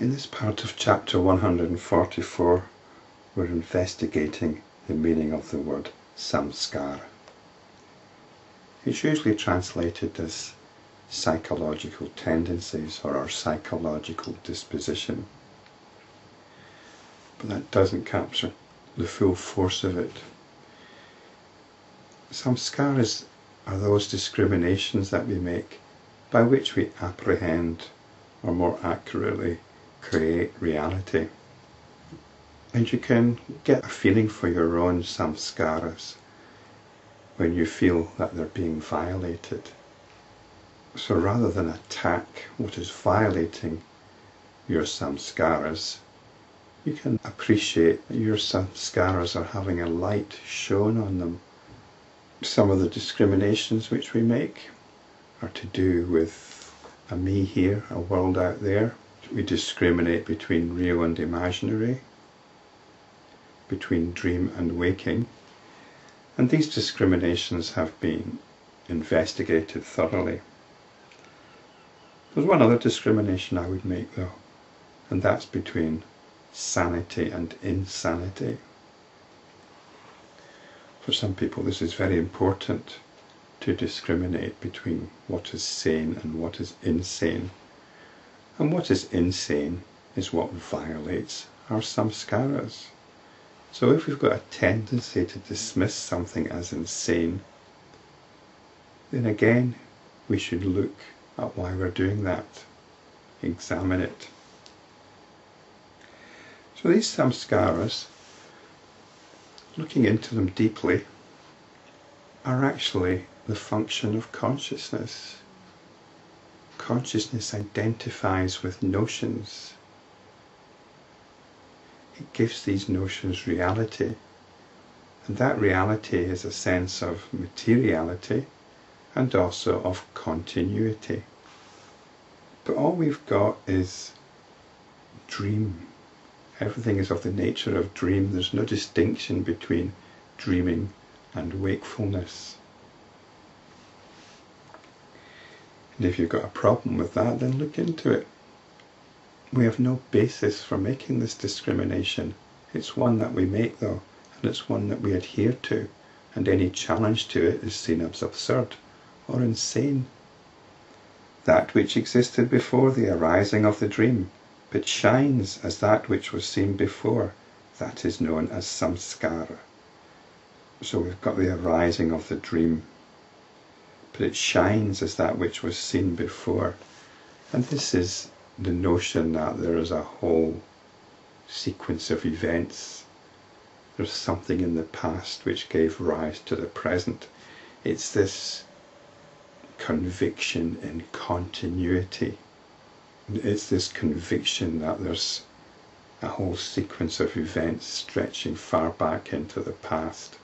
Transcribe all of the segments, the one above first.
In this part of chapter 144, we're investigating the meaning of the word samskara. It's usually translated as psychological tendencies or our psychological disposition, but that doesn't capture the full force of it. Samskaras are those discriminations that we make by which we apprehend, or more accurately, create reality. And you can get a feeling for your own samskaras when you feel that they're being violated. So rather than attack what is violating your samskaras, you can appreciate that your samskaras are having a light shown on them. Some of the discriminations which we make are to do with a me here, a world out there. We discriminate between real and imaginary, between dream and waking, and these discriminations have been investigated thoroughly. There's one other discrimination I would make though, and that's between sanity and insanity. For some people this is very important, to discriminate between what is sane and what is insane. And what is insane is what violates our samskaras. So if we've got a tendency to dismiss something as insane, then again we should look at why we're doing that, examine it. So these samskaras, looking into them deeply, are actually the function of consciousness. Consciousness identifies with notions. It gives these notions reality, and that reality is a sense of materiality and also of continuity. But all we've got is dream. Everything is of the nature of dream. There's no distinction between dreaming and wakefulness. And if you've got a problem with that, then look into it. We have no basis for making this discrimination. It's one that we make though, and it's one that we adhere to, and any challenge to it is seen as absurd or insane. That which existed before the arising of the dream, but shines as that which was seen before, that is known as samskara. So we've got the arising of the dream, but it shines as that which was seen before. And this is the notion that there is a whole sequence of events. There's something in the past which gave rise to the present. It's this conviction in continuity. It's this conviction that there's a whole sequence of events stretching far back into the past.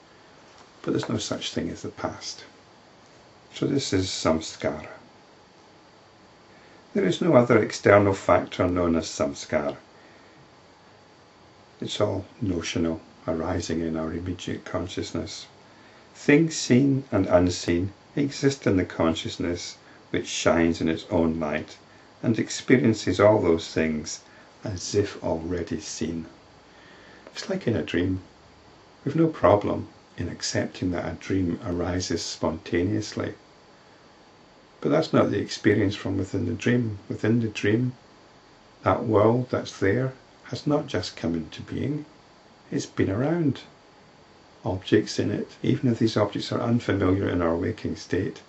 But there's no such thing as the past. So this is samskara. There is no other external factor known as samskara. It's all notional, arising in our immediate consciousness. Things seen and unseen exist in the consciousness which shines in its own light and experiences all those things as if already seen. It's like in a dream. We've no problem in accepting that a dream arises spontaneously. But that's not the experience from within the dream. Within the dream, that world that's there has not just come into being, it's been around. Objects in it, even if these objects are unfamiliar in our waking state,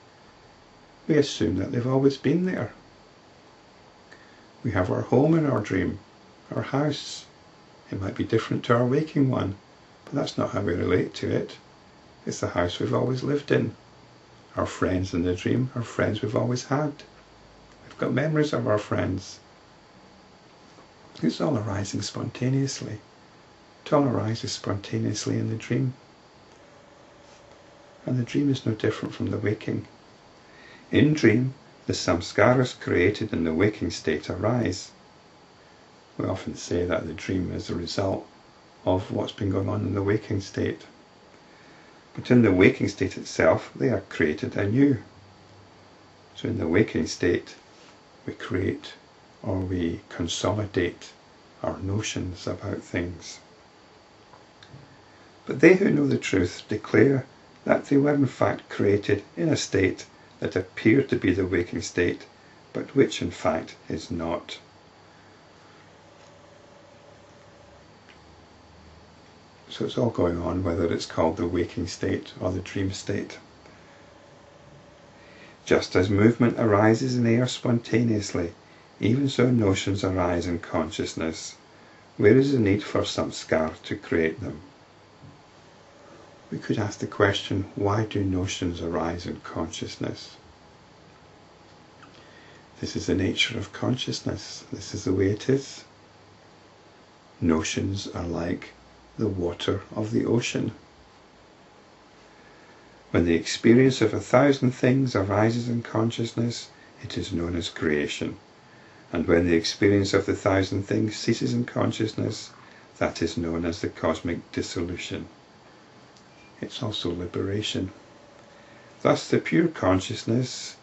we assume that they've always been there. We have our home in our dream, our house. It might be different to our waking one, but that's not how we relate to it. It's the house we've always lived in. Our friends in the dream are friends we've always had. We've got memories of our friends. It's all arising spontaneously. It all arises spontaneously in the dream. And the dream is no different from the waking. In dream, the samskaras created in the waking state arise. We often say that the dream is the result of what's been going on in the waking state. But in the waking state itself, they are created anew. So in the waking state, we create or we consolidate our notions about things. But they who know the truth declare that they were in fact created in a state that appeared to be the waking state, but which in fact is not. So it's all going on, whether it's called the waking state or the dream state. Just as movement arises in air spontaneously, even so notions arise in consciousness. Where is the need for samskara to create them? We could ask the question, why do notions arise in consciousness? This is the nature of consciousness. This is the way it is. Notions are like the water of the ocean. When the experience of 1,000 things arises in consciousness, it is known as creation. And when the experience of the 1,000 things ceases in consciousness, that is known as the cosmic dissolution. It's also liberation. Thus the pure consciousness,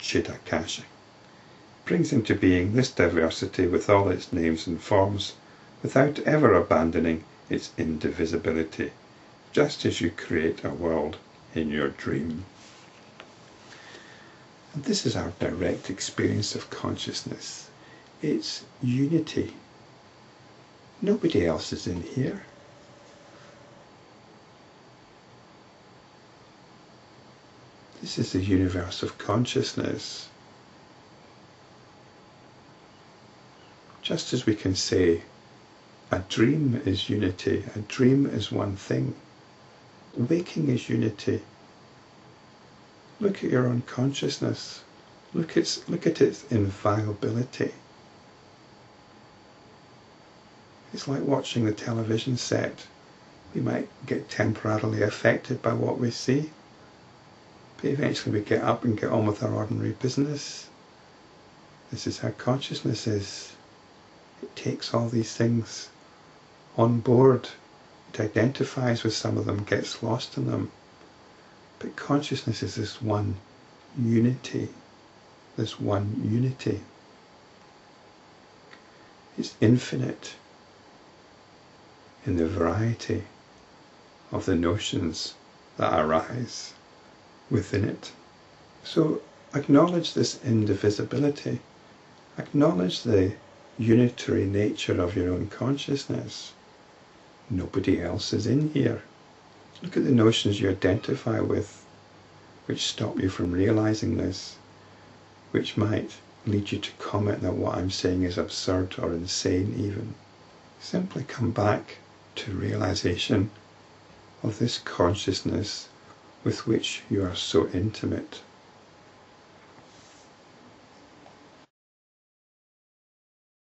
Chidakasha, brings into being this diversity with all its names and forms, without ever abandoning its indivisibility, just as you create a world in your dream. And this is our direct experience of consciousness. It's unity. Nobody else is in here. This is the universe of consciousness. Just as we can say, a dream is unity, a dream is one thing. Waking is unity. Look at your own consciousness. Look at its inviolability. It's like watching the television set. We might get temporarily affected by what we see, but eventually we get up and get on with our ordinary business. This is how consciousness is. It takes all these things on board. It identifies with some of them, gets lost in them. But consciousness is this one unity. This one unity. It's infinite in the variety of the notions that arise within it. So acknowledge this indivisibility. Acknowledge the unitary nature of your own consciousness. Nobody else is in here. Look at the notions you identify with, which stop you from realizing this, which might lead you to comment that what I'm saying is absurd or insane even. Simply come back to realization of this consciousness with which you are so intimate.